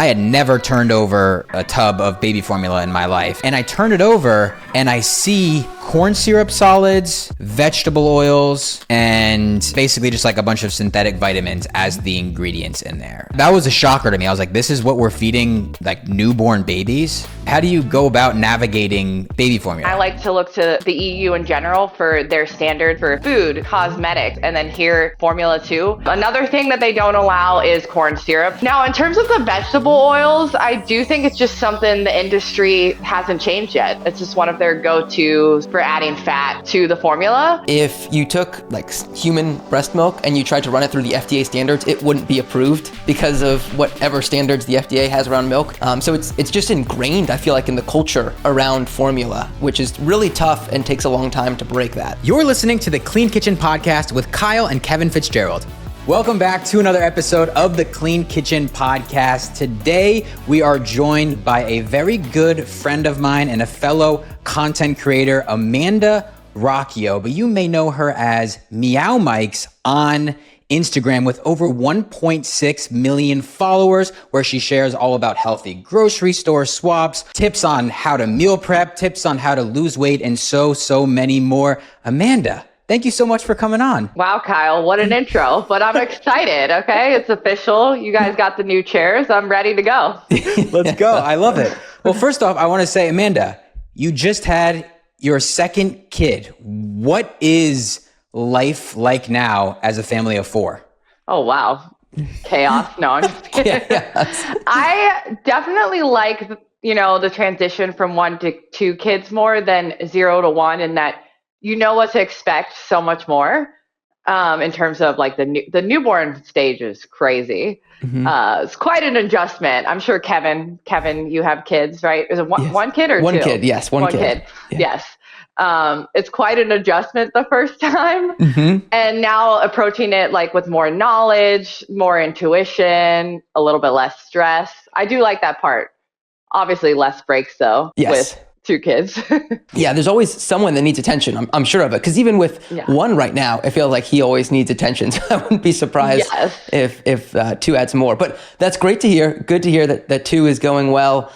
had never turned over a tub of baby formula in my life. And I turn it over and I see corn syrup solids, vegetable oils, and basically just like a bunch of synthetic vitamins as the ingredients in there. That was a shocker to me. I was like, this is what we're feeding like newborn babies? How do you go about navigating baby formula? I like to look to the EU in general for their standard for food, cosmetics, and then here formula too. Another thing that they don't allow is corn syrup. Now, in terms of the vegetable oils, I do think it's just something the industry hasn't changed yet. It's just one of their go-tos for adding fat to the formula. If you took like human breast milk and you tried to run it through the FDA standards, it wouldn't be approved because of whatever standards the FDA has around milk. So it's just ingrained, I feel like, in the culture around formula, which is really tough and takes a long time to break that. You're listening to the Clean Kitchen Podcast with Kyle and Kevin Fitzgerald. Welcome back to another episode of the Clean Kitchen Podcast. Today, we are joined by a very good friend of mine and a fellow content creator, Amanda Rocchio, but you may know her as Meow Mikes on Instagram with over 1.6 million followers, where she shares all about healthy grocery store swaps, tips on how to meal prep, tips on how to lose weight, and so many more. Amanda, thank you so much for coming on. Wow, Kyle, what an intro, but I'm excited, okay? It's official. You guys got the new chairs. I'm ready to go. Let's go. I love it. Well, first off, I want to say, Amanda, you just had your second kid. What is life like now as a family of four? Oh, wow. Chaos. No, I'm just kidding. I definitely like, the transition from 1 to 2 kids more than 0 to 1, in that you know what to expect so much more in terms of like the newborn stage is crazy. Mm-hmm. It's quite an adjustment. I'm sure Kevin, you have kids, right? Is it one kid or 2? One kid, yes. One kid. Yeah. Yes. It's quite an adjustment the first time. Mm-hmm. And now approaching it like with more knowledge, more intuition, a little bit less stress. I do like that part. Obviously less breaks though. Yes. With 2 kids. Yeah, there's always someone that needs attention. I'm sure of it. Because even with one right now, I feel like he always needs attention. So I wouldn't be surprised if 2 adds more. But that's great to hear. Good to hear that 2 is going well.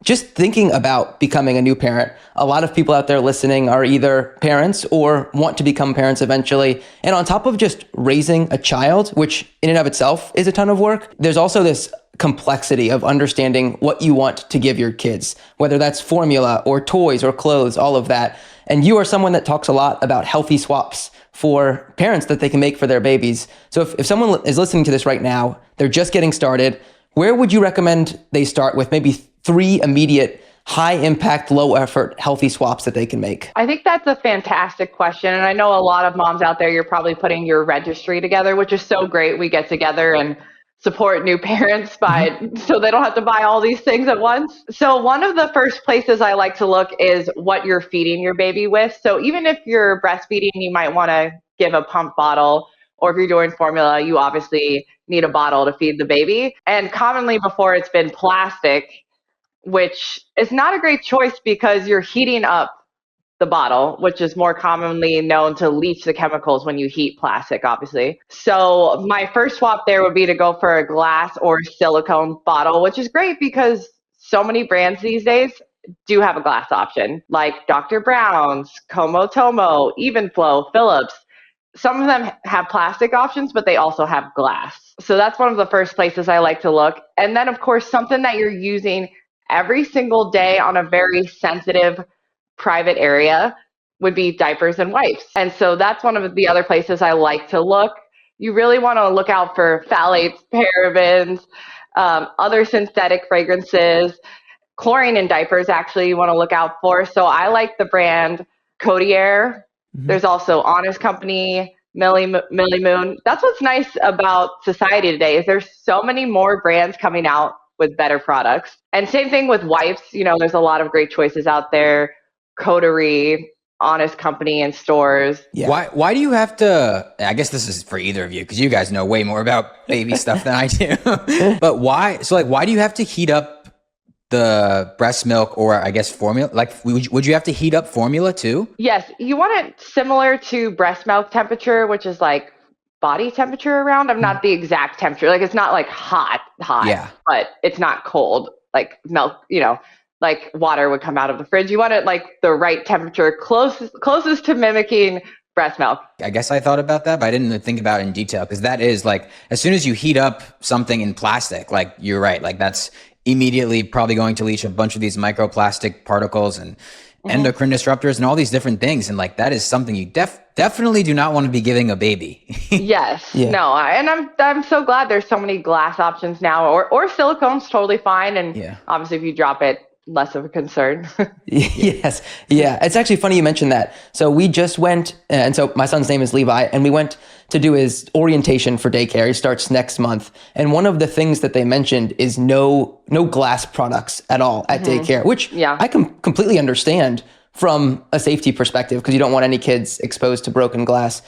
Just thinking about becoming a new parent, a lot of people out there listening are either parents or want to become parents eventually. And on top of just raising a child, which in and of itself is a ton of work, there's also this complexity of understanding what you want to give your kids, whether that's formula or toys or clothes, all of that. And you are someone that talks a lot about healthy swaps for parents that they can make for their babies. So if someone is listening to this right now, they're just getting started, where would you recommend they start with maybe 3 immediate, high impact, low effort, healthy swaps that they can make? I think that's a fantastic question. And I know a lot of moms out there, you're probably putting your registry together, which is so great. We get together and support new parents so they don't have to buy all these things at once. So one of the first places I like to look is what you're feeding your baby with. So even if you're breastfeeding, you might want to give a pump bottle, or if you're doing formula, you obviously need a bottle to feed the baby. And commonly before, it's been plastic, which is not a great choice because you're heating up the bottle, which is more commonly known to leach the chemicals when you heat plastic, obviously. So my first swap there would be to go for a glass or silicone bottle, which is great because so many brands these days do have a glass option, like Dr. Brown's, Como Tomo, Evenflow, Philips. Some of them have plastic options, but they also have glass. So that's one of the first places I like to look. And then, of course, something that you're using every single day on a very sensitive private area would be diapers and wipes. And so that's one of the other places I like to look. You really want to look out for phthalates, parabens, other synthetic fragrances. Chlorine in diapers, actually, you want to look out for. So I like the brand Codier. Mm-hmm. There's also Honest Company, Millie Moon. That's what's nice about society today is there's so many more brands coming out with better products. And same thing with wipes. There's a lot of great choices out there. Coterie, Honest Company in stores. Yeah. Why do you have to, I guess this is for either of you, because you guys know way more about baby stuff than I do. But why do you have to heat up the breast milk, or I guess formula? Like, would you have to heat up formula too? Yes. You want it similar to breast milk temperature, which is like body temperature around. I'm not the exact temperature. Like it's not like hot, but it's not cold. Like milk, like water would come out of the fridge. You want it like the right temperature, closest to mimicking breast milk. I guess I thought about that, but I didn't think about it in detail because that is like, as soon as you heat up something in plastic, like you're right, like that's immediately probably going to leach a bunch of these microplastic particles and endocrine disruptors and all these different things. And like, that is something you definitely do not want to be giving a baby. Yes. Yeah. No. And I'm so glad there's so many glass options now, or silicone's totally fine. And obviously if you drop it, less of a concern. Yes. Yeah. It's actually funny you mentioned that. So we just went, and so my son's name is Levi, and we went to do his orientation for daycare. He starts next month. And one of the things that they mentioned is no glass products at all at daycare, which I can completely understand from a safety perspective because you don't want any kids exposed to broken glass.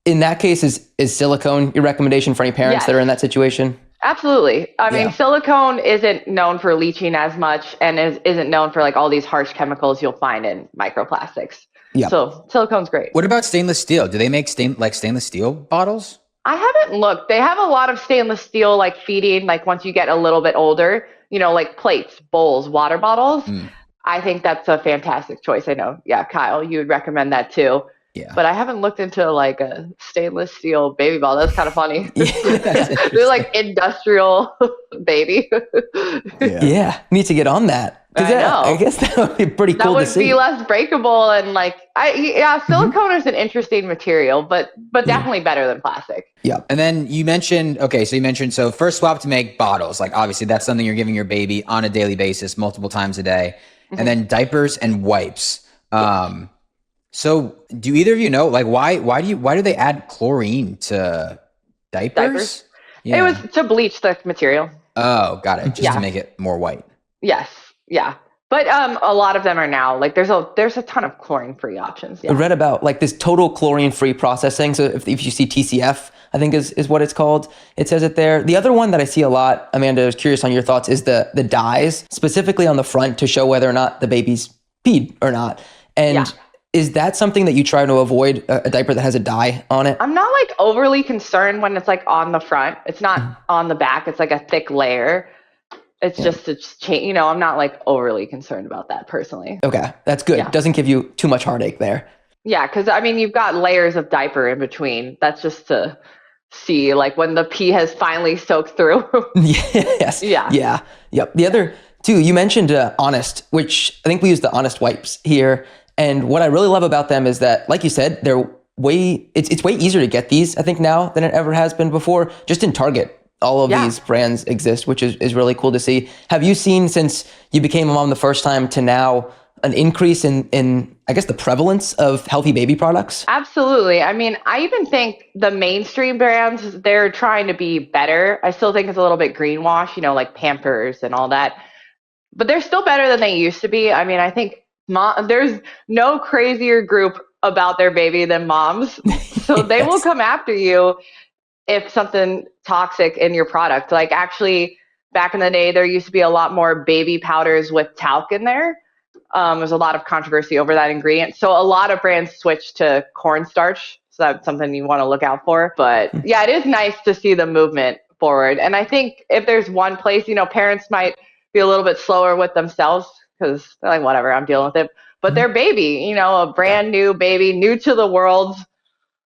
In that case, is silicone your recommendation for any parents that are in that situation? Absolutely. I mean, silicone isn't known for leaching as much and isn't known for like all these harsh chemicals you'll find in microplastics. Yeah. So silicone's great. What about stainless steel? Do they make stainless steel bottles? I haven't looked. They have a lot of stainless steel like feeding, like once you get a little bit older, like plates, bowls, water bottles. I think that's a fantastic choice. I know. Yeah, Kyle, you would recommend that too. Yeah. But I haven't looked into like a stainless steel baby bottle. That's kind of funny. They're like industrial baby. Yeah. Need to get on that. I know. I guess that would be pretty cool to see. That would be less breakable and like, silicone is an interesting material, but definitely better than plastic. Yeah. And then you mentioned, so first swap to make bottles. Like obviously that's something you're giving your baby on a daily basis, multiple times a day. And then diapers and wipes. So do either of you know, like why do they add chlorine to diapers? Yeah. It was to bleach the material. Oh, got it. Just to make it more white. Yes. Yeah. But a lot of them are now like there's a ton of chlorine-free options. Yeah. I read about like this total chlorine-free processing. So if you see TCF, I think is what it's called. It says it there. The other one that I see a lot, Amanda, I was curious on your thoughts, is the dyes, specifically on the front to show whether or not the baby's peed or not. And is that something that you try to avoid, a diaper that has a dye on it? I'm not like overly concerned when it's like on the front. It's not on the back. It's like a thick layer. It's just change. I'm not like overly concerned about that personally. Okay, that's good. Yeah. Doesn't give you too much heartache there. Yeah, because I mean, you've got layers of diaper in between. That's just to see like when the pee has finally soaked through. Yes. Yeah. Yeah. Yep. The other two, you mentioned Honest, which I think we use the Honest wipes here. And what I really love about them is that, like you said, they're it's way easier to get these, I think, now than it ever has been before. Just in Target, all of these brands exist, which is really cool to see. Have you seen, since you became a mom the first time to now, an increase in I guess, the prevalence of healthy baby products? Absolutely. I mean, I even think the mainstream brands, they're trying to be better. I still think it's a little bit greenwash, like Pampers and all that. But they're still better than they used to be. I mean, I think there's no crazier group about their baby than moms. So they will come after you if something toxic in your product. Like actually, back in the day, there used to be a lot more baby powders with talc in there. There's a lot of controversy over that ingredient. So a lot of brands switched to cornstarch. So that's something you want to look out for. But yeah, it is nice to see the movement forward. And I think if there's one place, parents might be a little bit slower with themselves because they're like, whatever, I'm dealing with it. But their baby, a brand new baby, new to the world,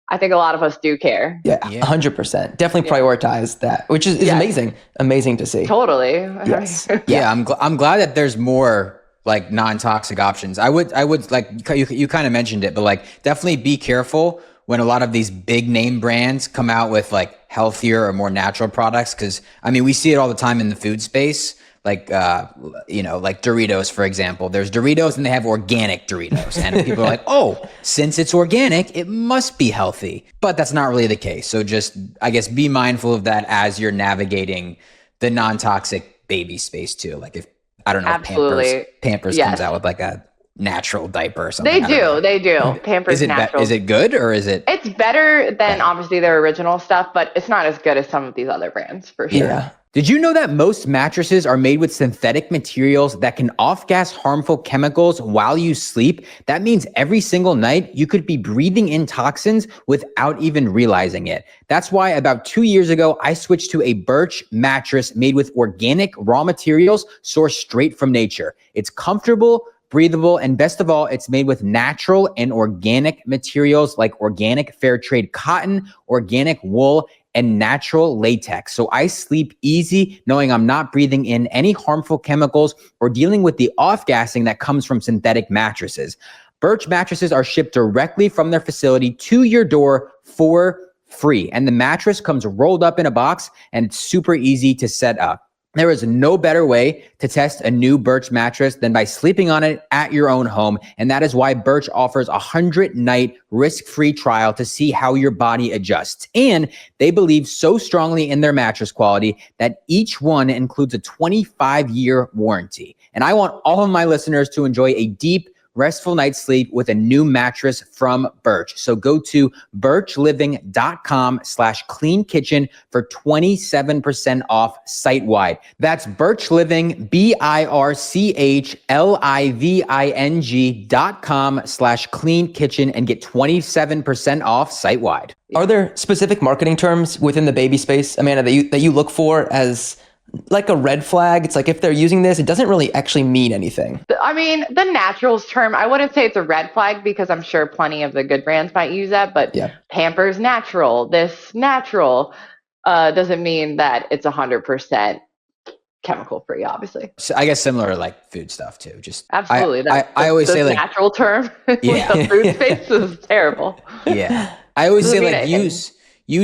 I think a lot of us do care. Yeah, 100%. Definitely prioritize that, which is amazing. Amazing to see. Totally. Yes. Yeah, I'm glad that there's more like non-toxic options. I would like, you kind of mentioned it, but like definitely be careful when a lot of these big name brands come out with like healthier or more natural products. Cause I mean, we see it all the time in the food space. Like, like Doritos, for example. There's Doritos and they have organic Doritos. And people are like, oh, since it's organic, it must be healthy. But that's not really the case. So just, I guess, be mindful of that as you're navigating the non-toxic baby space too. Like if, I don't know, if Pampers comes out with like a natural diaper or something. They do. Pampers natural. Is it good or is it? It's better than obviously their original stuff, but it's not as good as some of these other brands for sure. Yeah. Did you know that most mattresses are made with synthetic materials that can off-gas harmful chemicals while you sleep? That means every single night you could be breathing in toxins without even realizing it. That's why about 2 years ago, I switched to a Birch mattress made with organic raw materials sourced straight from nature. It's comfortable, breathable, and best of all, it's made with natural and organic materials like organic fair trade cotton, organic wool, and natural latex. So I sleep easy knowing I'm not breathing in any harmful chemicals or dealing with the off-gassing that comes from synthetic mattresses. Birch mattresses are shipped directly from their facility to your door for free. And the mattress comes rolled up in a box and it's super easy to set up. There is no better way to test a new Birch mattress than by sleeping on it at your own home. And that is why Birch offers a 100-night risk-free trial to see how your body adjusts. And they believe so strongly in their mattress quality that each one includes a 25-year warranty. And I want all of my listeners to enjoy a deep, restful night's sleep with a new mattress from Birch. So go to birchliving.com/cleankitchen for 27% off site-wide. That's birchliving, birchliving.com/cleankitchen and get 27% off site-wide. Are there specific marketing terms within the baby space, Amanda, that you look for as like a red flag? It's like if they're using this, it doesn't really actually mean anything. I mean, the naturals term, I wouldn't say it's a red flag because I'm sure plenty of the good brands might use that, but yeah. Pampers natural, this natural doesn't mean that it's 100% chemical free, obviously. So I guess similar to like food stuff too. Just absolutely. I always say like natural term yeah. with the food space is terrible. Yeah. I always say like use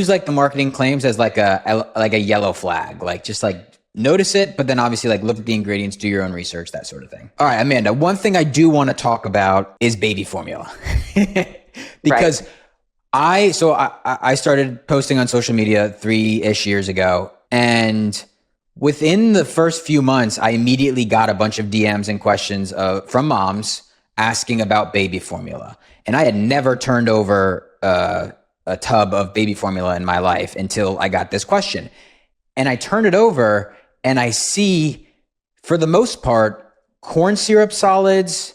like the marketing claims as like a yellow flag, like just like notice it, but then obviously like look at the ingredients, do your own research, that sort of thing. All right, Amanda, one thing I do want to talk about is baby formula. Because right. I started posting on social media 3-ish years ago, and within the first few months, I immediately got a bunch of DMs and questions from moms asking about baby formula. And I had never turned over a tub of baby formula in my life until I got this question. And I turn it over and I see, for the most part, corn syrup solids,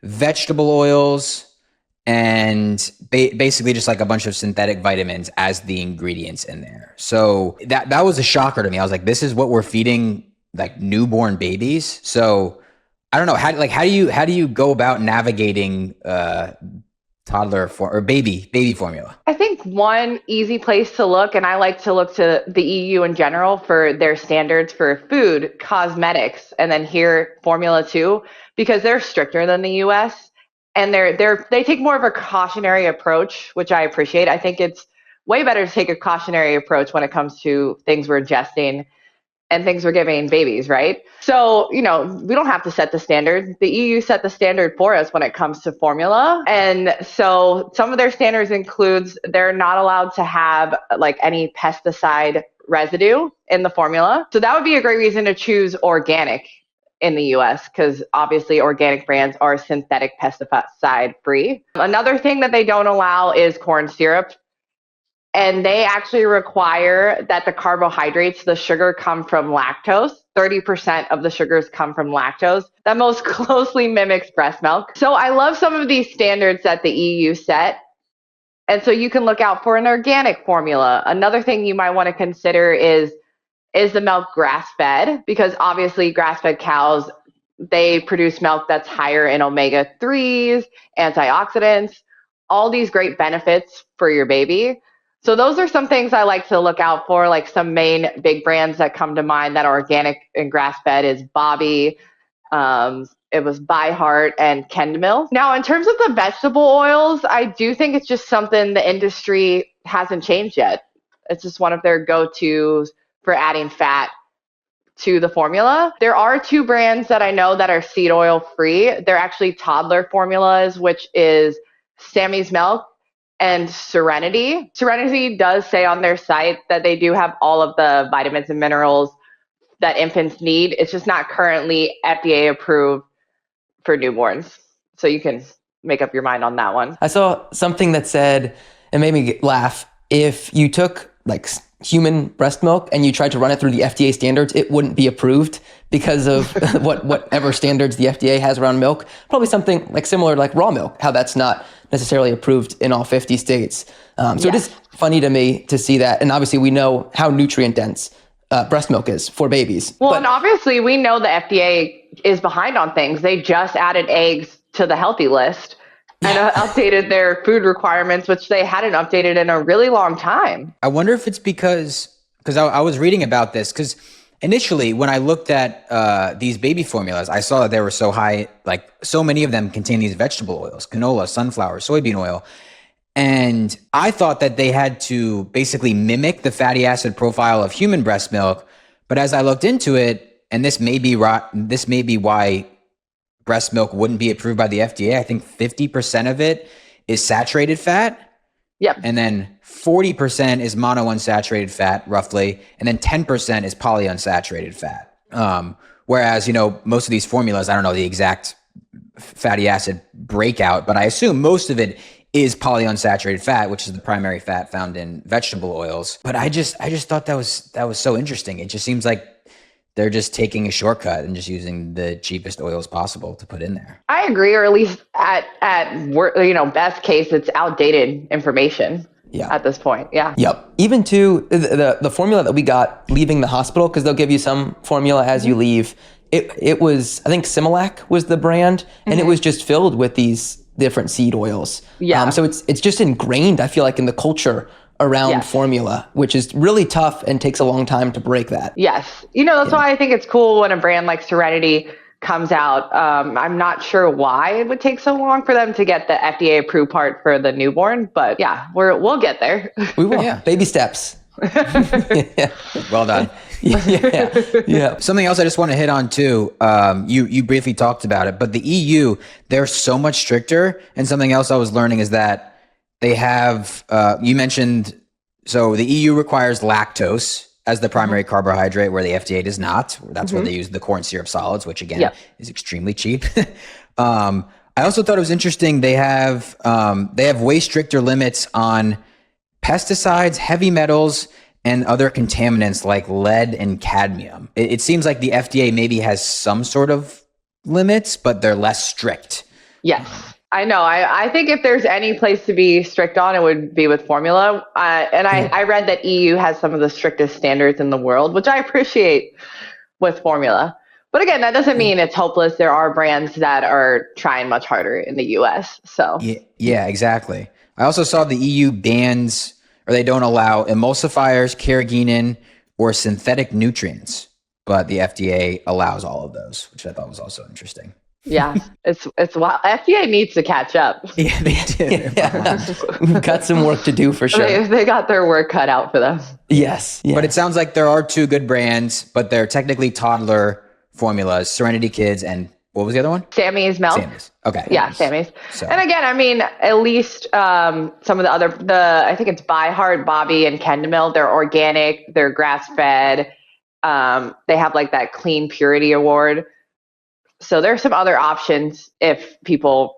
vegetable oils, and basically just like a bunch of synthetic vitamins as the ingredients in there. So that was a shocker to me. I was like, this is what we're feeding like newborn babies. So I don't know, how do you go about navigating toddler or baby formula? I think one easy place to look, and I like to look to the EU in general for their standards for food, cosmetics, and then here formula too, because they're stricter than the US and they take more of a cautionary approach, which I appreciate. I think it's way better to take a cautionary approach when it comes to things we're ingesting and things we're giving babies, right? So, we don't have to set the standard. The EU set the standard for us when it comes to formula. And so some of their standards includes they're not allowed to have like any pesticide residue in the formula. So that would be a great reason to choose organic in the US, because obviously organic brands are synthetic pesticide free. Another thing that they don't allow is corn syrup. And they actually require that the carbohydrates, the sugar, come from lactose. 30% of the sugars come from lactose. That most closely mimics breast milk. So I love some of these standards that the EU set. And so you can look out for an organic formula. Another thing you might want to consider is the milk grass-fed? Because obviously grass-fed cows, they produce milk that's higher in omega-3s, antioxidants, all these great benefits for your baby. So those are some things I like to look out for, like some main big brands that come to mind that are organic and grass-fed is Bobby, it was By Heart, and Kendamil. Now, in terms of the vegetable oils, I do think it's just something the industry hasn't changed yet. It's just one of their go-tos for adding fat to the formula. There are 2 brands that I know that are seed oil free. They're actually toddler formulas, which is Sammy's Milk and Serenity. Serenity does say on their site that they do have all of the vitamins and minerals that infants need. It's just not currently FDA approved for newborns. So you can make up your mind on that one. I saw something that said, it made me laugh, if you took like human breast milk and you tried to run it through the FDA standards, it wouldn't be approved because of whatever standards the FDA has around milk. Probably something like similar like raw milk, how that's not necessarily approved in all 50 states. So it is funny to me to see that. And obviously we know how nutrient dense breast milk is for babies. Well, and obviously we know the FDA is behind on things. They just added eggs to the healthy list and updated their food requirements, which they hadn't updated in a really long time. I wonder if it's because I was reading about this, because initially when I looked at these baby formulas, I saw that they were so high, like so many of them contain these vegetable oils, canola, sunflower, soybean oil. And I thought that they had to basically mimic the fatty acid profile of human breast milk. But as I looked into it, and this may be why breast milk wouldn't be approved by the FDA. I think 50% of it is saturated fat. Yep. And then 40% is monounsaturated fat, roughly. And then 10% is polyunsaturated fat. Whereas, most of these formulas, I don't know the exact fatty acid breakout, but I assume most of it is polyunsaturated fat, which is the primary fat found in vegetable oils. But I just thought that was so interesting. It just seems like they're just taking a shortcut and just using the cheapest oils possible to put in there. I agree, or at least at best case, it's outdated information. Yeah. At this point, yeah. Yep. Even to the formula that we got leaving the hospital, because they'll give you some formula as you leave. It was, I think Similac was the brand, and it was just filled with these different seed oils. Yeah. So it's just ingrained, I feel like, in the culture around formula, which is really tough and takes a long time to break that. Yes. That's why I think it's cool when a brand like Serenity comes out. I'm not sure why it would take so long for them to get the FDA approved part for the newborn, but yeah, we'll get there. We will. Yeah. Baby steps. Well done. Yeah. Something else I just want to hit on too. You briefly talked about it, but the EU, they're so much stricter. And something else I was learning is that they have, you mentioned, so the EU requires lactose as the primary carbohydrate, where the FDA does not. That's where they use the corn syrup solids, which again is extremely cheap. I also thought it was interesting. They have way stricter limits on pesticides, heavy metals, and other contaminants like lead and cadmium. It seems like the FDA maybe has some sort of limits, but they're less strict. Yes. I know. I think if there's any place to be strict on, it would be with formula. I read that EU has some of the strictest standards in the world, which I appreciate with formula. But again, that doesn't mean it's hopeless. There are brands that are trying much harder in the US. So yeah, exactly. I also saw the EU bans, or they don't allow emulsifiers, carrageenan, or synthetic nutrients, but the FDA allows all of those, which I thought was also interesting. Yeah, it's wild. FDA needs to catch up. Yeah, they do. We've got some work to do for sure. They got their work cut out for them. Yes. Yeah. But it sounds like there are two good brands, but they're technically toddler formulas, Serenity Kids, and what was the other one? Sammy's Milk. Sammy's. Okay. Yeah, Sammy's. So. And again, I mean, at least some of the other, I think it's By Heart, Bobby, and Kendamil, they're organic, they're grass-fed. They have like that Clean Purity Award. So there's some other options if people,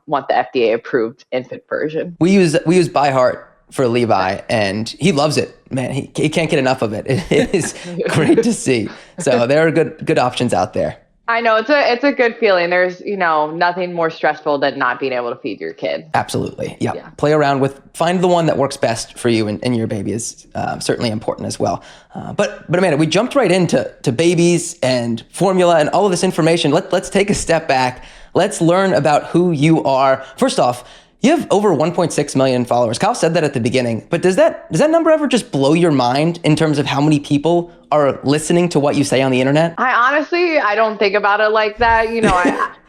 want the FDA approved infant version. We use By Heart for Levi, and he loves it. Man, he can't get enough of it. It is great to see. So there are good options out there. I know it's a good feeling. There's, nothing more stressful than not being able to feed your kid. Absolutely. Yeah. Play around find the one that works best for you and your baby is certainly important as well. But Amanda, we jumped right into babies and formula and all of this information. Let's take a step back. Let's learn about who you are. First off, you have over 1.6 million followers. Kyle said that at the beginning, but does that number ever just blow your mind in terms of how many people are listening to what you say on the internet? I don't think about it like that.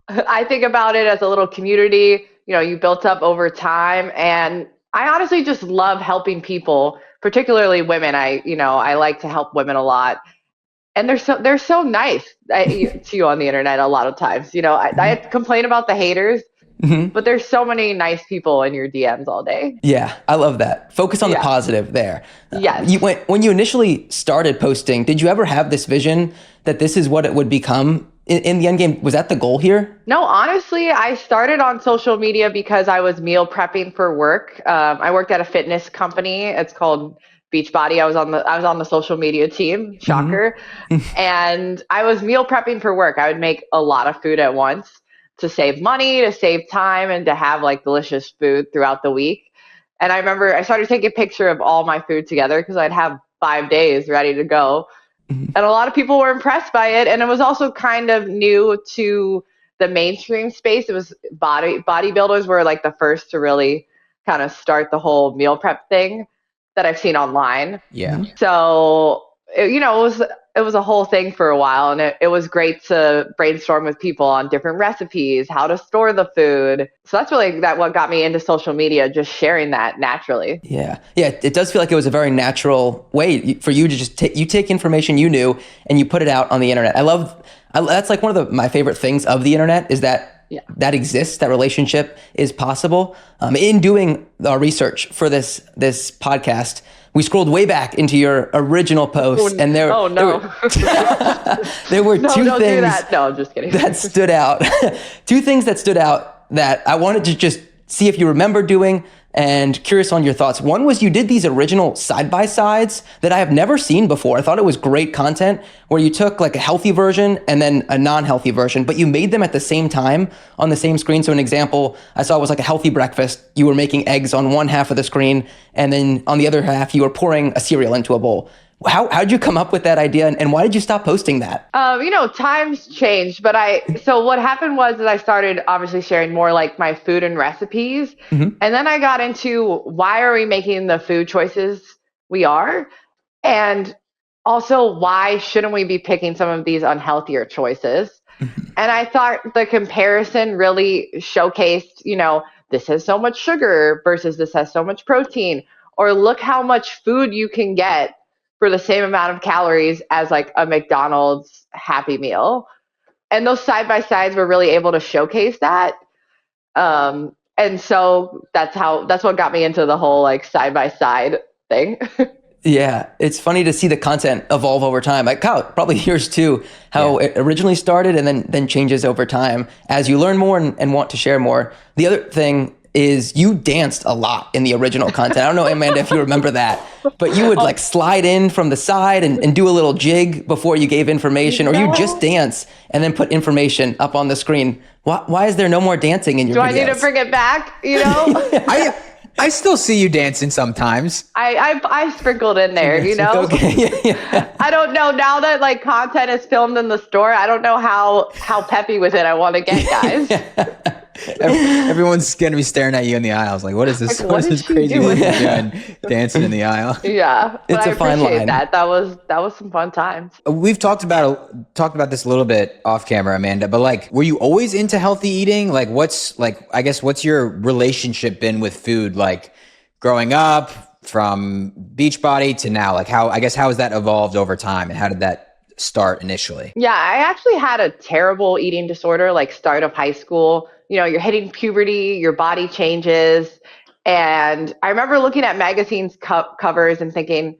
I think about it as a little community, you built up over time. And I honestly just love helping people, particularly women. I like to help women a lot. And they're so nice to you on the internet a lot of times. I complain about the haters. But there's so many nice people in your DMs all day. Yeah, I love that. Focus on the positive there. Yes. When you initially started posting, did you ever have this vision that this is what it would become in the end game? Was that the goal here? No, honestly, I started on social media because I was meal prepping for work. I worked at a fitness company. It's called Beachbody. I was on the social media team, shocker. And I was meal prepping for work. I would make a lot of food at once to save money, to save time, and to have like delicious food throughout the week. And I remember I started taking a picture of all my food together because I'd have 5 days ready to go. And a lot of people were impressed by it. And it was also kind of new to the mainstream space. It was bodybuilders were like the first to really kind of start the whole meal prep thing that I've seen online. Yeah. So, it was a whole thing for a while, and it was great to brainstorm with people on different recipes, how to store the food. So that's really what got me into social media, just sharing that naturally. Yeah. It does feel like it was a very natural way for you to just take information you knew and you put it out on the internet. That's like one of my favorite things of the internet is that that exists, that relationship is possible. In doing our research for this podcast, we scrolled way back into your original post, and there were two things. No, I'm just kidding. That stood out. Two things that stood out that I wanted to just see if you remember doing, and curious on your thoughts. One was you did these original side-by-sides that I have never seen before. I thought it was great content where you took like a healthy version and then a non-healthy version, but you made them at the same time on the same screen. So an example I saw was like a healthy breakfast. You were making eggs on one half of the screen, and then on the other half, you were pouring a cereal into a bowl. How'd you come up with that idea, and why did you stop posting that? Times changed, but so what happened was that I started obviously sharing more like my food and recipes. And then I got into why are we making the food choices we are? And also why shouldn't we be picking some of these unhealthier choices? And I thought the comparison really showcased, this has so much sugar versus this has so much protein, or look how much food you can get for the same amount of calories as like a McDonald's Happy Meal. And those side-by-sides were really able to showcase that. And so that's what got me into the whole like side-by-side thing. Yeah, it's funny to see the content evolve over time. Like Kyle, probably yours too, how it originally started and then changes over time as you learn more and want to share more. The other thing is you danced a lot in the original content. I don't know, Amanda, if you remember that, but you would like slide in from the side and do a little jig before you gave information, or you just dance and then put information up on the screen. Why is there no more dancing in your videos? Do I need to bring it back? I still see you dancing sometimes. I sprinkled in there, Okay. I don't know, now that like content is filmed in the store, I don't know how peppy with it I want to get, guys. Everyone's going to be staring at you in the aisles like, what is this? Like, what is this crazy woman doing dancing in the aisle? Yeah, it's a fine line. That was some fun times. We've talked about this a little bit off camera, Amanda, but like, were you always into healthy eating? Like, what's your relationship been with food? Like growing up from Beachbody to now, like how has that evolved over time, and how did that start initially? Yeah, I actually had a terrible eating disorder, like start of high school. You're hitting puberty, your body changes. And I remember looking at magazines covers and thinking,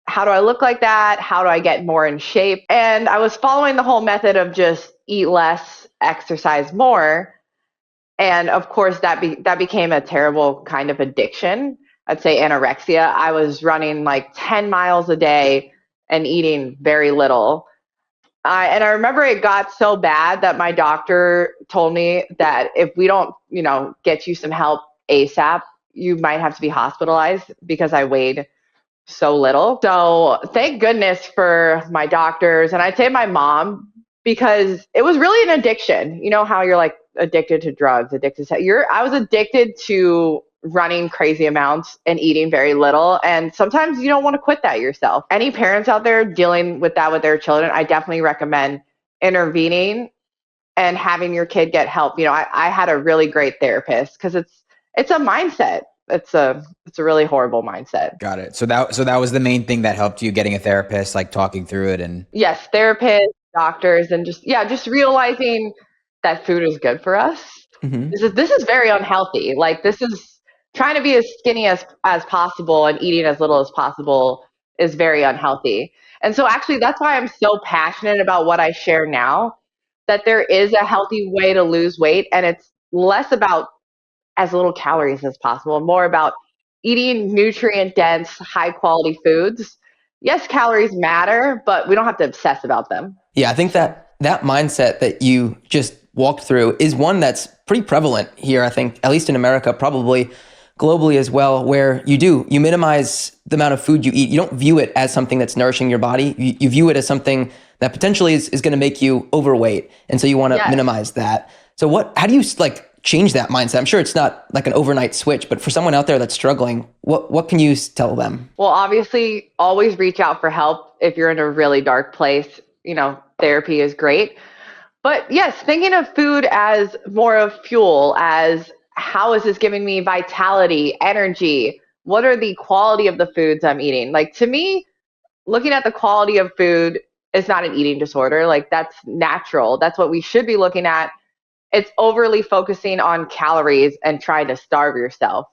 how do I look like that? How do I get more in shape? And I was following the whole method of just eat less, exercise more. And of course, that became a terrible kind of addiction. I'd say anorexia. I was running like 10 miles a day and eating very little. And I remember it got so bad that my doctor told me that if we don't, get you some help ASAP, you might have to be hospitalized because I weighed so little. So thank goodness for my doctors, and I'd say my mom, because it was really an addiction. You know how you're like addicted to drugs, I was addicted to running crazy amounts and eating very little. And sometimes you don't want to quit that yourself. Any parents out there dealing with that with their children, I definitely recommend intervening and having your kid get help. I had a really great therapist because it's a mindset. It's a really horrible mindset. Got it. So that was the main thing that helped you, getting a therapist, like talking through it. And yes, therapists, doctors, and just realizing that food is good for us. This is very unhealthy. Like, this is trying to be as skinny as possible and eating as little as possible is very unhealthy. And so actually that's why I'm so passionate about what I share now, that there is a healthy way to lose weight, and it's less about as little calories as possible, more about eating nutrient dense, high quality foods. Yes, calories matter, but we don't have to obsess about them. Yeah, I think that mindset that you just walked through is one that's pretty prevalent here, I think, at least in America, probably globally as well, where you minimize the amount of food you eat. You don't view it as something that's nourishing your body. You view it as something that potentially is going to make you overweight. And so you want to minimize that. So how do you change that mindset? I'm sure it's not like an overnight switch, but for someone out there that's struggling, what can you tell them? Well, obviously, always reach out for help if you're in a really dark place. Therapy is great. But yes, thinking of food as more of fuel, as how is this giving me vitality, energy? What are the quality of the foods I'm eating? Like, to me, looking at the quality of food is not an eating disorder. Like, that's natural. That's what we should be looking at. It's overly focusing on calories and trying to starve yourself.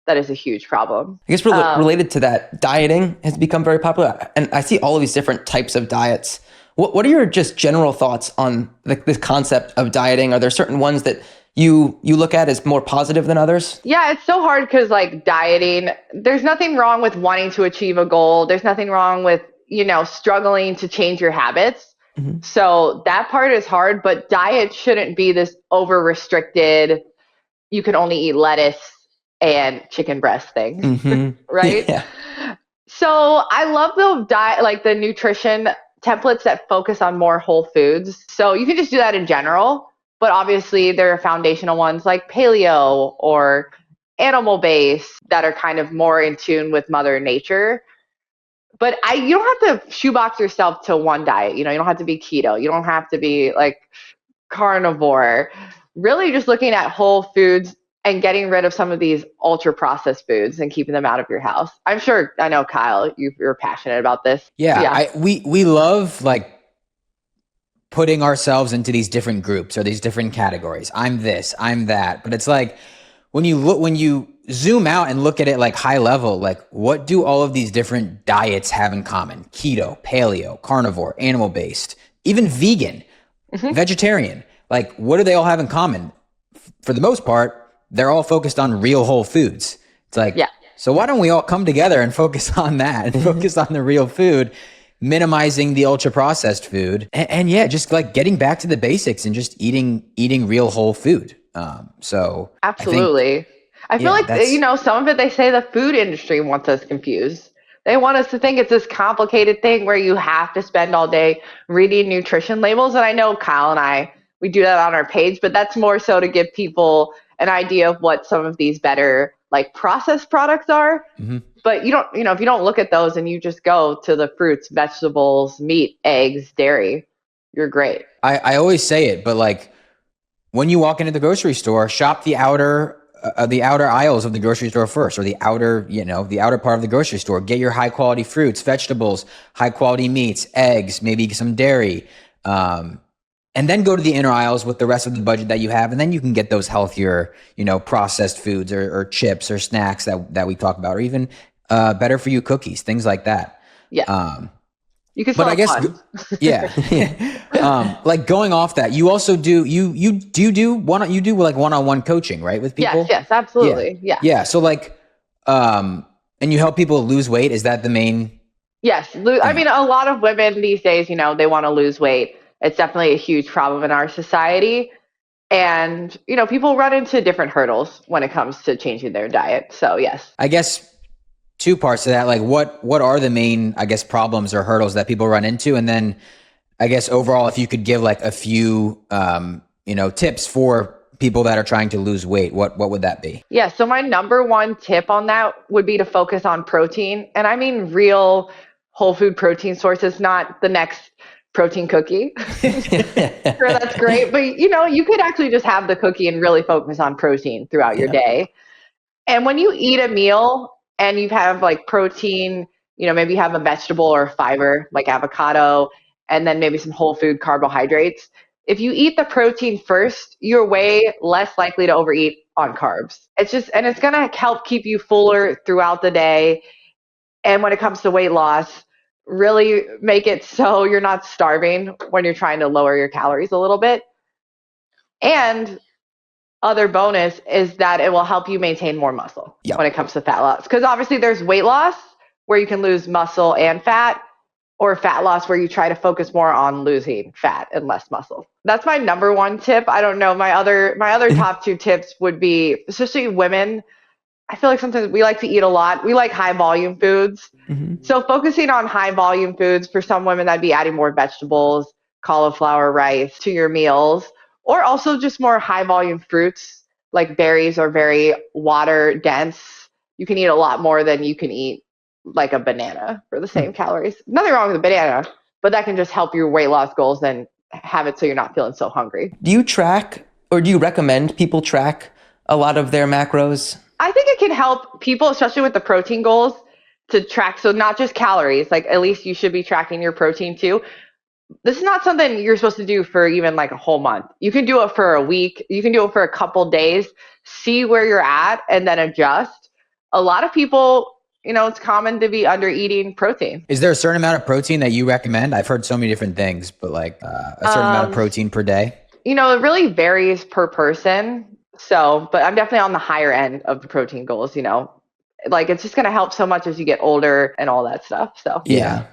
That is a huge problem. I guess related to that, dieting has become very popular. And I see all of these different types of diets. What are your just general thoughts on this concept of dieting? Are there certain ones that you look at as more positive than others? Yeah, it's so hard because dieting, there's nothing wrong with wanting to achieve a goal. There's nothing wrong with, struggling to change your habits. Mm-hmm. So that part is hard, but diet shouldn't be this over restricted, you can only eat lettuce and chicken breast thing, mm-hmm. Right? Yeah. So I love the diet, the nutrition templates that focus on more whole foods. So you can just do that in general, but obviously there are foundational ones like paleo or animal based that are kind of more in tune with Mother Nature. But you don't have to shoebox yourself to one diet. You don't have to be keto. You don't have to be carnivore. Really just looking at whole foods and getting rid of some of these ultra processed foods and keeping them out of your house. I know, Kyle, you're passionate about this. Yeah. We love putting ourselves into these different groups or these different categories. I'm this, I'm that. But it's when you zoom out and look at it high level, what do all of these different diets have in common? Keto, paleo, carnivore, animal based, even vegan, mm-hmm. vegetarian. What do they all have in common? For the most part, they're all focused on real whole foods. It's so why don't we all come together and focus on that and focus on the real food, minimizing the ultra processed food, and just getting back to the basics and just eating real whole food. So absolutely. I feel some of it, they say the food industry wants us confused. They want us to think it's this complicated thing where you have to spend all day reading nutrition labels. And I know Kyle and we do that on our page, but that's more so to give people an idea of what some of these better processed products are. Mm-hmm. But if you don't look at those and you just go to the fruits, vegetables, meat, eggs, dairy, you're great. I always say it, but when you walk into the grocery store, shop the outer aisles of the grocery store first, or the outer part of the grocery store. Get your high quality fruits, vegetables, high quality meats, eggs, maybe some dairy. And then go to the inner aisles with the rest of the budget that you have. And then you can get those healthier, processed foods or chips or snacks that we talk about, or even better for you cookies, things like that. Yeah. You can. But I guess, going off that, you also do one-on-one coaching, right, with people? Yes, absolutely. Yeah. So and you help people lose weight. Is that the main? Yes. I mean, a lot of women these days, they want to lose weight. It's definitely a huge problem in our society. And, people run into different hurdles when it comes to changing their diet. So, yes. I guess two parts to that. What are the main, problems or hurdles that people run into? And then I guess overall, if you could give a few, tips for people that are trying to lose weight, what would that be? Yeah. So my number one tip on that would be to focus on protein. And I mean real whole food protein sources, not the next protein cookie. Sure, that's great. But, you could actually just have the cookie and really focus on protein throughout your day. And when you eat a meal and you have protein, maybe you have a vegetable or fiber like avocado, and then maybe some whole food carbohydrates. If you eat the protein first, you're way less likely to overeat on carbs. It's going to help keep you fuller throughout the day. And when it comes to weight loss, really make it so you're not starving when you're trying to lower your calories a little bit. And other bonus is that it will help you maintain more muscle Yep. when it comes to fat loss. Because obviously there's weight loss where you can lose muscle and fat, or fat loss where you try to focus more on losing fat and less muscle. That's my number one tip. I don't know. My other top two tips would be, especially women, I feel like sometimes we like to eat a lot. We like high volume foods. Mm-hmm. So focusing on high volume foods, for some women, that'd be adding more vegetables, cauliflower rice to your meals, or also just more high volume fruits. Like berries are very water dense. You can eat a lot more than you can eat like a banana for the same calories. Nothing wrong with a banana, but that can just help your weight loss goals and have it so you're not feeling so hungry. Do you track, or do you recommend people track a lot of their macros? I think it can help people, especially with the protein goals, to track. So not just calories, like at least you should be tracking your protein too. This is not something you're supposed to do for even like a whole month. You can do it for a week. You can do it for a couple days, see where you're at, and then adjust. A lot of people, it's common to be under eating protein. Is there a certain amount of protein that you recommend? I've heard so many different things, but like a certain amount of protein per day? It really varies per person. So, but I'm definitely on the higher end of the protein goals, like it's just going to help so much as you get older and all that stuff. So, Yeah.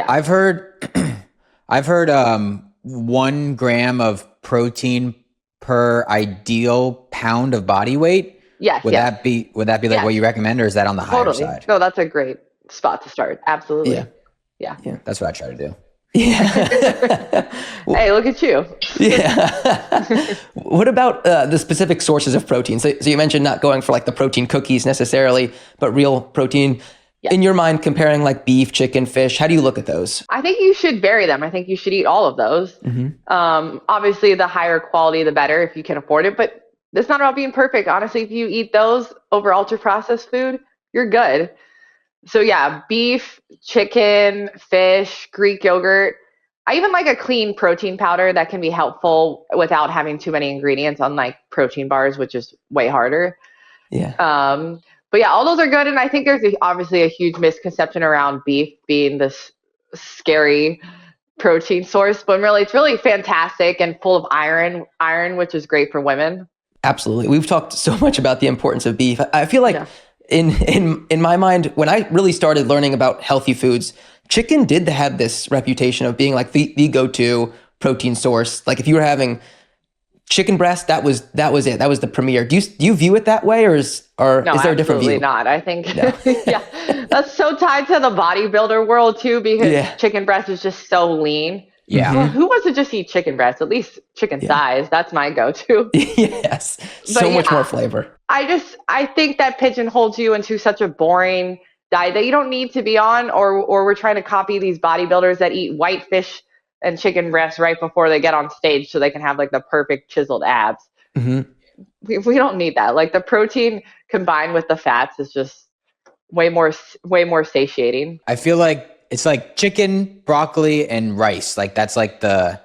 I've heard 1 gram of protein per ideal pound of body weight. Yes. Would that be like what you recommend, or is that on the higher side? No, that's a great spot to start. Absolutely. Yeah. That's what I try to do. Yeah. Hey, look at you. Yeah. What about the specific sources of protein? So you mentioned not going for like the protein cookies necessarily, but real protein. Yeah. In your mind, comparing like beef, chicken, fish, how do you look at those? I think you should vary them. I think you should eat all of those. Mm-hmm. Obviously, the higher quality, the better if you can afford it. But it's not about being perfect. Honestly, if you eat those over ultra processed food, you're good. So yeah, beef, chicken, fish, Greek yogurt. I even like a clean protein powder that can be helpful without having too many ingredients, unlike protein bars, which is way harder. Yeah. But yeah, all those are good. And I think there's obviously a huge misconception around beef being this scary protein source, but really it's really fantastic and full of iron, which is great for women. Absolutely. We've talked so much about the importance of beef. I feel like in my mind, when I really started learning about healthy foods, chicken did have this reputation of being like the go-to protein source. Like if you were having chicken breast, that was it. That was the premier. Do you view it that way, or is there a different view? Absolutely not. I think that's so tied to the bodybuilder world too, because chicken breast is just so lean. Yeah. Well, who wants to just eat chicken breast? At least chicken thighs. That's my go-to. Yes. So much more flavor. I think that pigeonholes you into such a boring diet that you don't need to be on, or we're trying to copy these bodybuilders that eat white fish and chicken breast right before they get on stage so they can have like the perfect chiseled abs. Mm-hmm. We don't need that. Like the protein combined with the fats is just way more satiating. I feel like it's like chicken, broccoli, and rice. Like that's like the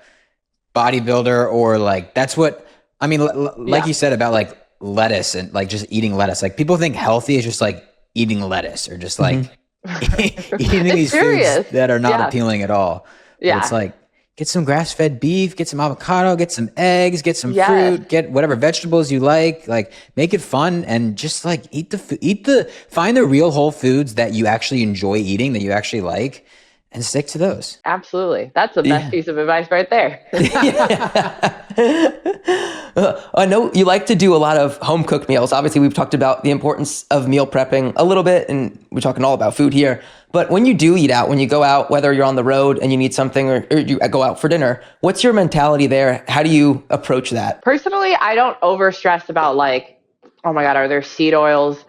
bodybuilder, or like that's what I mean. Like you said about like lettuce and like just eating lettuce. Like people think healthy is just like eating lettuce, or just like eating these foods that are not appealing at all. Yeah, but it's like get some grass-fed beef, get some avocado, get some eggs, get some fruit, get whatever vegetables you like make it fun, and just like find the real whole foods that you actually enjoy eating, that you actually like, and stick to those. Absolutely. That's the best piece of advice right there. I know you like to do a lot of home cooked meals. Obviously, we've talked about the importance of meal prepping a little bit, and we're talking all about food here. But when you do eat out, when you go out, whether you're on the road and you need something, or you go out for dinner, what's your mentality there? How do you approach that? Personally, I don't over stress about like, oh my God, are there seed oils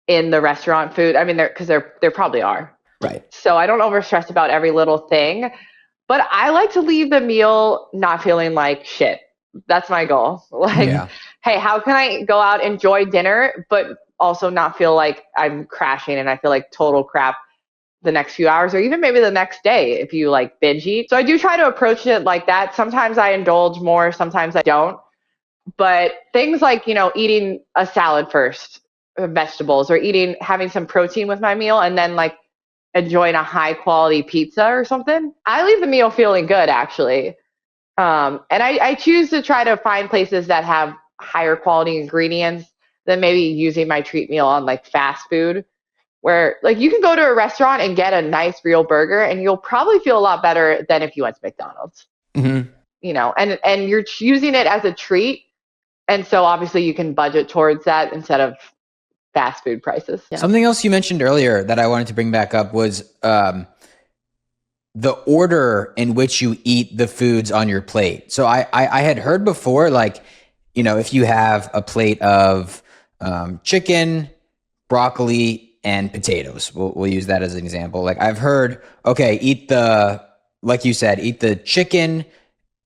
in the restaurant food? I mean, because there probably are. Right. So I don't over stress about every little thing, but I like to leave the meal not feeling like shit. That's my goal. Like, hey, how can I go out, enjoy dinner, but also not feel like I'm crashing and I feel like total crap the next few hours, or even maybe the next day if you like binge eat. So I do try to approach it like that. Sometimes I indulge more, sometimes I don't. But things like, eating a salad first, vegetables, or having some protein with my meal, and then like enjoying a high quality pizza or something, I leave the meal feeling good actually. And I choose to try to find places that have higher quality ingredients than maybe using my treat meal on like fast food, where like you can go to a restaurant and get a nice real burger and you'll probably feel a lot better than if you went to McDonald's. Mm-hmm. And you're using it as a treat. And so obviously you can budget towards that instead of fast food prices. Yeah. Something else you mentioned earlier that I wanted to bring back up was the order in which you eat the foods on your plate. So I had heard before, like, if you have a plate of chicken, broccoli, and potatoes, we'll use that as an example. Like I've heard, okay, like you said, eat the chicken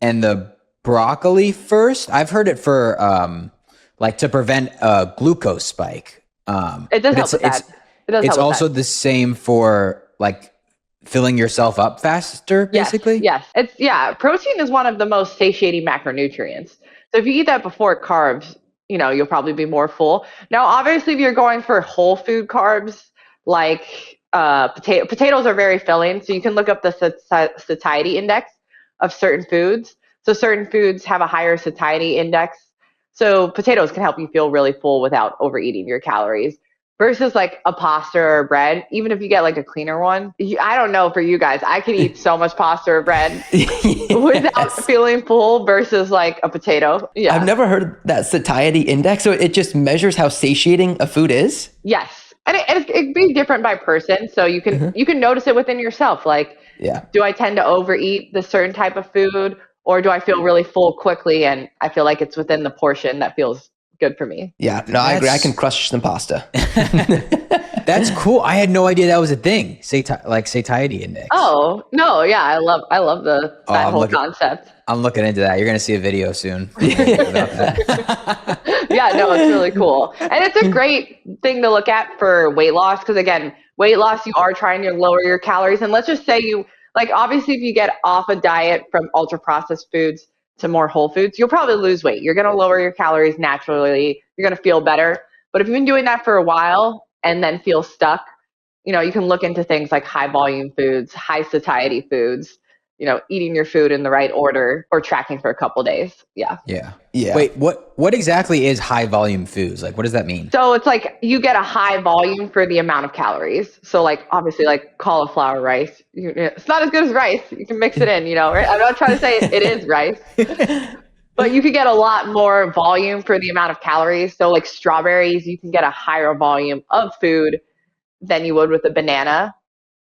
and the broccoli first. I've heard it for like to prevent a glucose spike. It does help with that. It's also the same for like filling yourself up faster, basically? Yes. Protein is one of the most satiating macronutrients. So if you eat that before carbs, you'll probably be more full. Now, obviously, if you're going for whole food carbs, like potatoes are very filling. So you can look up the satiety index of certain foods. So certain foods have a higher satiety index. So potatoes can help you feel really full without overeating your calories. Versus like a pasta or bread, even if you get like a cleaner one. I don't know for you guys, I can eat so much pasta or bread without feeling full versus like a potato. Yeah. I've never heard that satiety index. So it just measures how satiating a food is? Yes. And it can be different by person. So you can notice it within yourself. Like, do I tend to overeat this certain type of food, or do I feel really full quickly and I feel like it's within the portion that feels good for me? Yeah, no, I agree. I can crush some pasta. That's cool. I had no idea that was a thing. Satiety index. Oh no, yeah, I love that whole concept. I'm looking into that. You're gonna see a video soon. Yeah, no, it's really cool, and it's a great thing to look at for weight loss because again, weight loss, you are trying to lower your calories, and let's just say obviously if you get off a diet from ultra processed foods to more whole foods, you'll probably lose weight. You're going to lower your calories naturally. You're going to feel better. But if you've been doing that for a while and then feel stuck, you can look into things like high volume foods, high satiety foods, eating your food in the right order or tracking for a couple days. Yeah. Wait, what exactly is high volume foods? Like, what does that mean? So it's like you get a high volume for the amount of calories. So like obviously like cauliflower rice, it's not as good as rice. You can mix it in, right? I'm not trying to say it is rice, but you could get a lot more volume for the amount of calories. So like strawberries, you can get a higher volume of food than you would with a banana.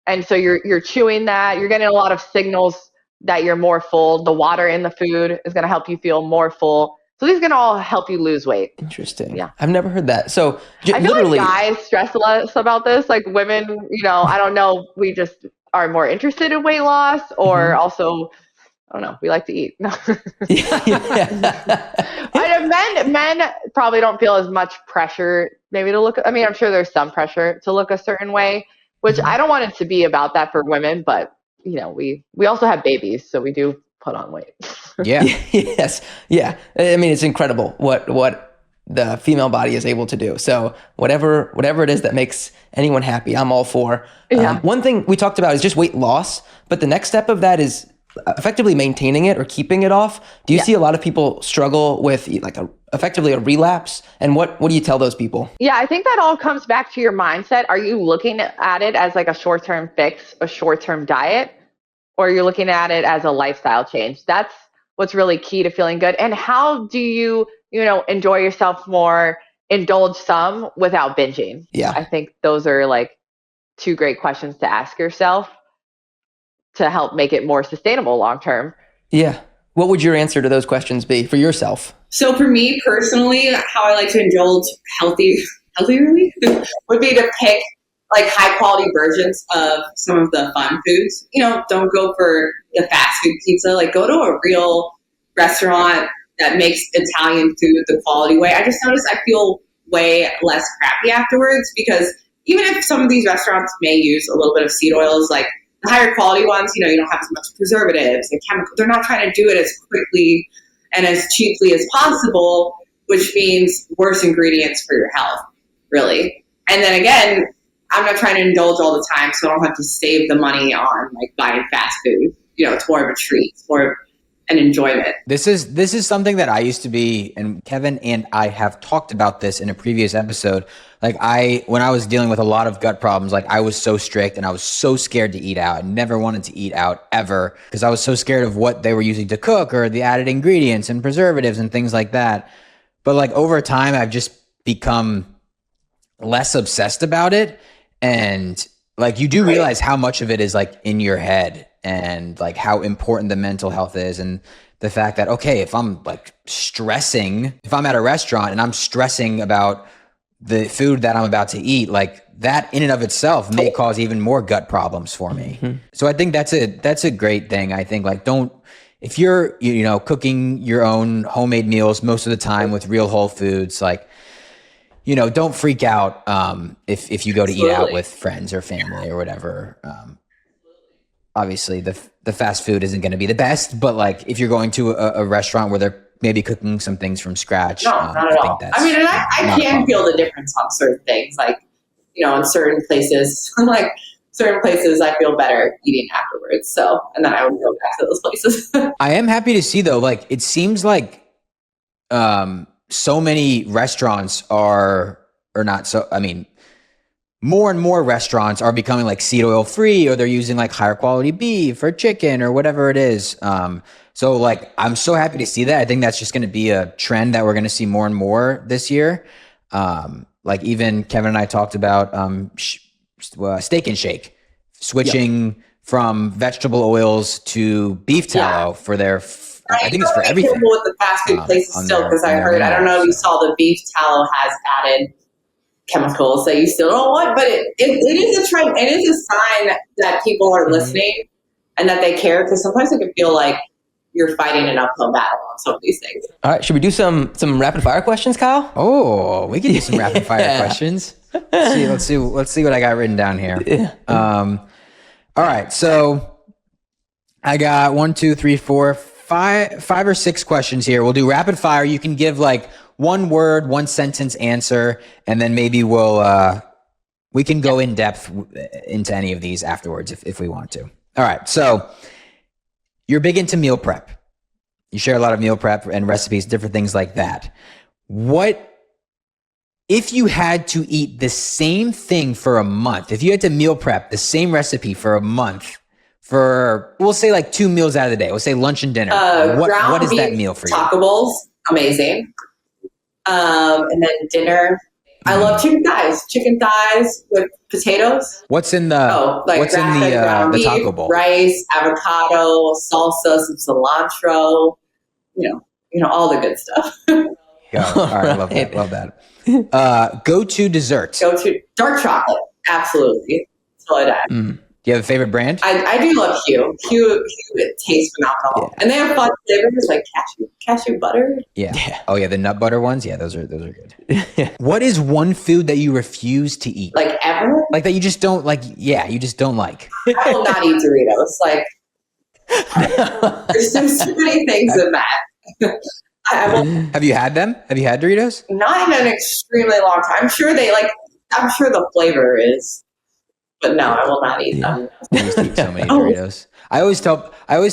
And so you're chewing that, you're getting a lot of signals that you're more full. The water in the food is going to help you feel more full. So these are going to all help you lose weight. Interesting. Yeah. I've never heard that. So I feel like guys stress less about this. Like women, I don't know, we just are more interested in weight loss or also, I don't know, we like to eat. No. Men probably don't feel as much pressure maybe to look, I'm sure there's some pressure to look a certain way, which I don't want it to be about that for women, but we also have babies, so we do put on weight. Yeah. Yes. Yeah. It's incredible what the female body is able to do. So whatever it is that makes anyone happy, I'm all for. One thing we talked about is just weight loss, but the next step of that is effectively maintaining it or keeping it off. Do you see a lot of people struggle with effectively a relapse? And what do you tell those people? Yeah, I think that all comes back to your mindset. Are you looking at it as like a short-term fix, a short-term diet, or are you looking at it as a lifestyle change? That's what's really key to feeling good. And how do you, enjoy yourself more, indulge some without binging? Yeah. I think those are like two great questions to ask yourself to help make it more sustainable long-term. Yeah. What would your answer to those questions be for yourself? So for me personally, how I like to indulge healthily would be to pick like high quality versions of some of the fun foods. Don't go for the fast food pizza. Like go to a real restaurant that makes Italian food the quality way. I just noticed I feel way less crappy afterwards because even if some of these restaurants may use a little bit of seed oils, like the higher quality ones, you don't have as much preservatives and chemicals. They're not trying to do it as quickly and as cheaply as possible, which means worse ingredients for your health, really. And then again, I'm not trying to indulge all the time, so I don't have to save the money on like buying fast food. It's more of a treat. and enjoyment. This is something that I used to be, and Kevin and I have talked about this in a previous episode. Like when I was dealing with a lot of gut problems, like I was so strict and I was so scared to eat out. I never wanted to eat out ever because I was so scared of what they were using to cook or the added ingredients and preservatives and things like that. But like over time, I've just become less obsessed about it. And like you do realize how much of it is like in your head and like how important the mental health is, and the fact that, okay, if I'm like stressing, if I'm at a restaurant and I'm stressing about the food that I'm about to eat, like that in and of itself may cause even more gut problems for me. Mm-hmm. So I think that's a great thing. I think like if you're, cooking your own homemade meals most of the time with real whole foods, like, don't freak out if you go to eat out with friends or family or whatever. Obviously the fast food isn't going to be the best, but like if you're going to a restaurant where they're maybe cooking some things from scratch, no, not at all. I mean, and I can feel the difference on certain things, like, in certain places, like certain places I feel better eating afterwards. So, and then I would go back to those places. I am happy to see though, like it seems like so many restaurants are, or not so, I mean, more and more restaurants are becoming like seed oil free, or they're using like higher quality beef or chicken or whatever it is. So like, I'm so happy to see that. I think that's just going to be a trend that we're going to see more and more this year. Like even Kevin and I talked about Steak and Shake, switching from vegetable oils to beef tallow for their, I think it's for everything. I'm with the fast food places still, because I heard, I don't know if you saw, the beef tallow has added chemicals that you still don't want, but it is a trend. It is a sign that people are listening and that they care, because sometimes it can feel like you're fighting an uphill battle on some of these things. All right, should we do some rapid fire questions, Kyle? Oh, we can do some rapid fire questions. Let's see what I got written down here. Yeah. All right, so I got 1, 2, 3, 4, 5 or 6 questions here. We'll do rapid fire. You can give like one word, one sentence answer, and then maybe we can go in depth into any of these afterwards if we want to. All right. So you're big into meal prep. You share a lot of meal prep and recipes, different things like that. What if you had to eat the same thing for a month? If you had to meal prep the same recipe for a month, for we'll say like 2 meals out of the day, we'll say lunch and dinner. What is that meal for you? Taco bowls, amazing. And then dinner, I love chicken thighs with potatoes. What's in the the taco bowl? Rice, avocado, salsa, some cilantro, all the good stuff. Yeah, all right, love that. Go-to dessert. Go-to dark chocolate, absolutely. That's all I die. Do you have a favorite brand? I do love Q. Q, it tastes phenomenal. Yeah. And they have fun flavors like cashew butter. Yeah. Oh yeah, the nut butter ones. Yeah, those are good. What is one food that you refuse to eat? Like ever? Like that you just don't like? Yeah, you just don't like. I will not eat Doritos. Like there's so many things in that. Have you had them? Have you had Doritos? Not in an extremely long time. I'm sure the flavor is. But no, I will not eat them. I used to eat so many Doritos. I always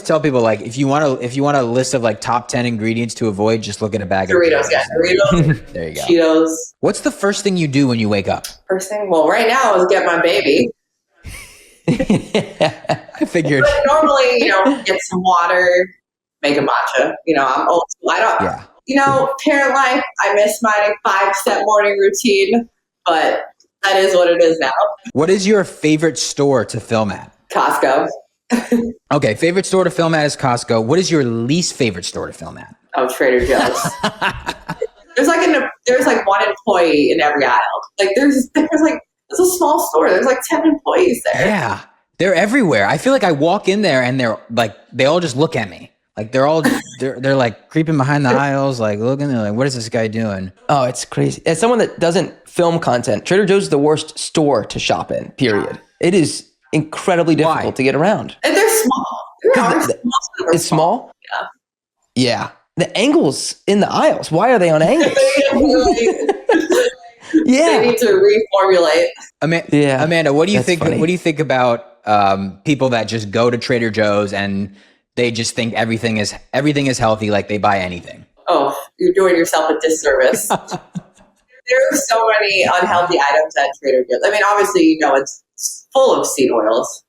tell people, like, if you want a list of like top 10 ingredients to avoid, just look at a bag of Doritos. Yeah, Doritos. There you go. Cheetos. What's the first thing you do when you wake up? First thing, well, right now is get my baby. I figured. But normally, get some water, make a matcha. I'm old school. I don't. Yeah. Parent life. I miss my 5-step morning routine, but. That is what it is now. What is your favorite store to film at? Costco. Okay, favorite store to film at is Costco. What is your least favorite store to film at? Oh, Trader Joe's. There's one employee in every aisle. Like it's a small store. There's like 10 employees there. Yeah, they're everywhere. I feel like I walk in there and they're like they all just look at me. Like they're like creeping behind the aisles, like looking. They're like, "What is this guy doing?" Oh, it's crazy. As someone that doesn't film content, Trader Joe's is the worst store to shop in. Period. It is incredibly difficult to get around. And they're small. It's small. Yeah. Yeah. The angles in the aisles. Why are they on angles? Yeah. They need to reformulate. Amanda, what do you think? Funny. What do you think about people that just go to Trader Joe's and they just think everything is healthy, like they buy anything. Oh, you're doing yourself a disservice. There are so many unhealthy items at Trader Joe's. I mean, obviously, it's full of seed oils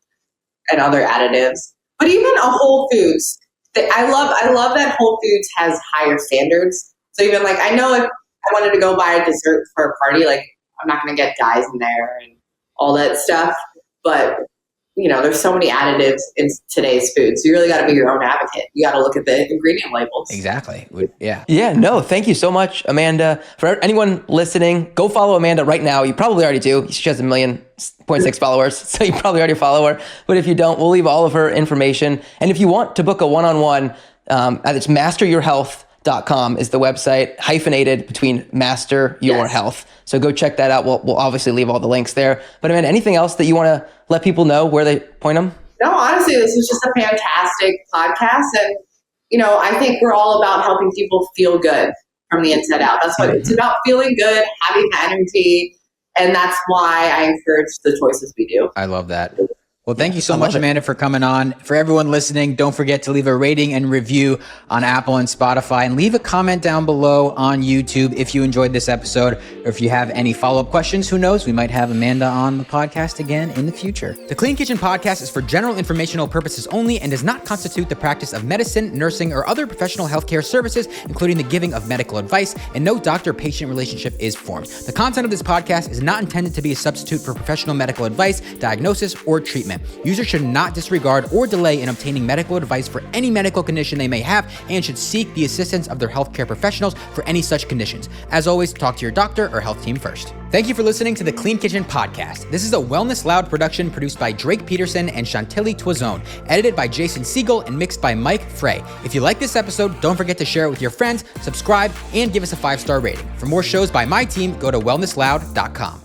and other additives. But even a Whole Foods, I love that Whole Foods has higher standards. So even like, I know if I wanted to go buy a dessert for a party, like I'm not going to get dyes in there and all that stuff. But there's so many additives in today's food. So you really got to be your own advocate. You got to look at the ingredient labels. Exactly. Yeah. Yeah, no, thank you so much, Amanda. For anyone listening, go follow Amanda right now. You probably already do. She has 1.6 million followers, so you probably already follow her. But if you don't, we'll leave all of her information. And if you want to book a one-on-one, it's masteryourhealth.com is the website, hyphenated between Master Your Health. So go check that out. We'll obviously leave all the links there. But Amanda, anything else that you want to let people know where they point them? No, honestly, this was just a fantastic podcast. And, I think we're all about helping people feel good from the inside out. That's what it's about, feeling good, having energy. And that's why I encourage the choices we do. I love that. Well, thank you so much, Amanda, for coming on. For everyone listening, don't forget to leave a rating and review on Apple and Spotify, and leave a comment down below on YouTube if you enjoyed this episode, or if you have any follow-up questions. Who knows? We might have Amanda on the podcast again in the future. The Clean Kitchen Podcast is for general informational purposes only and does not constitute the practice of medicine, nursing, or other professional healthcare services, including the giving of medical advice, and no doctor-patient relationship is formed. The content of this podcast is not intended to be a substitute for professional medical advice, diagnosis, or treatment. Users should not disregard or delay in obtaining medical advice for any medical condition they may have, and should seek the assistance of their healthcare professionals for any such conditions. As always, talk to your doctor or health team first. Thank you for listening to the Clean Kitchen Podcast. This is a Wellness Loud production produced by Drake Peterson and Chantilly Toison, edited by Jason Siegel and mixed by Mike Frey. If you like this episode, don't forget to share it with your friends, subscribe, and give us a 5-star rating. For more shows by my team, go to wellnessloud.com.